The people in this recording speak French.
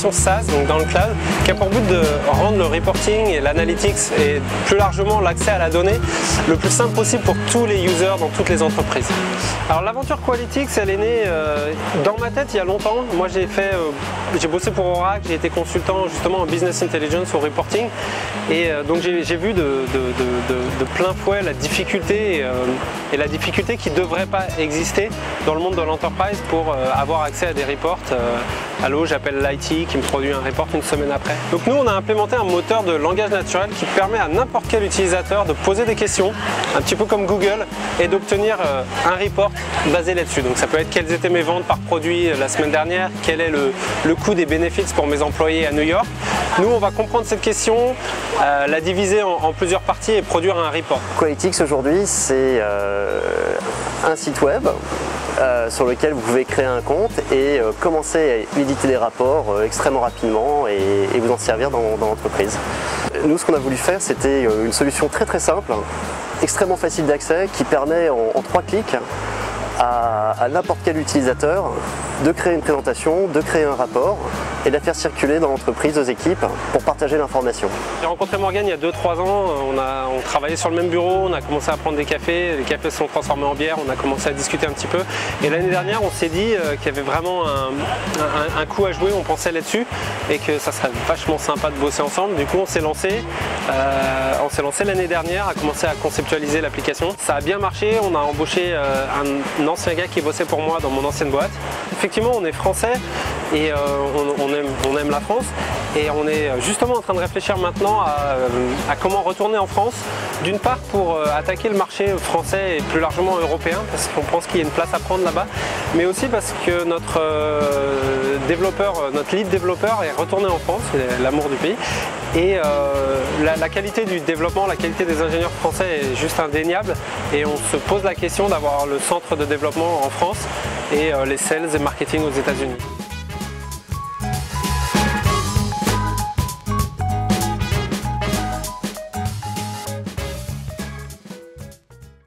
solution SaaS, donc dans le cloud, qui a pour but de rendre le reporting et l'analytics et plus largement l'accès à la donnée le plus simple possible pour tous les users dans toutes les entreprises. Alors l'aventure Qualitics, elle est née dans ma tête il y a longtemps. Moi j'ai bossé pour Oracle, j'ai été consultant justement en business intelligence au reporting et donc j'ai vu de plein fouet la difficulté et la difficulté qui ne devrait pas exister dans le monde de l'entreprise pour avoir accès à des reports. Allô, j'appelle l'IT qui me produit un report une semaine après. Donc nous on a implémenté un moteur de langage naturel qui permet à n'importe quel utilisateur de poser des questions, un petit peu comme Google, et d'obtenir un report basé là-dessus. Donc ça peut être quelles étaient mes ventes par produit la semaine dernière, quel est le coût des bénéfices pour mes employés à New York. Nous on va comprendre cette question, la diviser en plusieurs parties et produire un report. Qualitics aujourd'hui c'est un site web sur lequel vous pouvez créer un compte et commencer à éditer des rapports extrêmement rapidement et vous en servir dans l'entreprise. Nous, ce qu'on a voulu faire, c'était une solution très simple, extrêmement facile d'accès, qui permet en 3 clics à n'importe quel utilisateur de créer une présentation, de créer un rapport et de la faire circuler dans l'entreprise aux équipes pour partager l'information. J'ai rencontré Morgane il y a 2-3 ans, on travaillait sur le même bureau, on a commencé à prendre des cafés, les cafés se sont transformés en bière, on a commencé à discuter un petit peu et l'année dernière on s'est dit qu'il y avait vraiment un coup à jouer, on pensait là-dessus et que ça serait vachement sympa de bosser ensemble. Du coup on s'est lancé l'année dernière à commencer à conceptualiser l'application. Ça a bien marché, on a embauché un ancien gars qui bossait pour moi dans mon ancienne boîte. Effectivement on est français et on aime la France et on est justement en train de réfléchir maintenant à comment retourner en France, d'une part pour attaquer le marché français et plus largement européen parce qu'on pense qu'il y a une place à prendre là-bas, mais aussi parce que notre lead développeur est retourné en France, c'est l'amour du pays, et la qualité du développement, la qualité des ingénieurs français est juste indéniable et on se pose la question d'avoir le centre de développement en France et les sales et marketing aux États-Unis.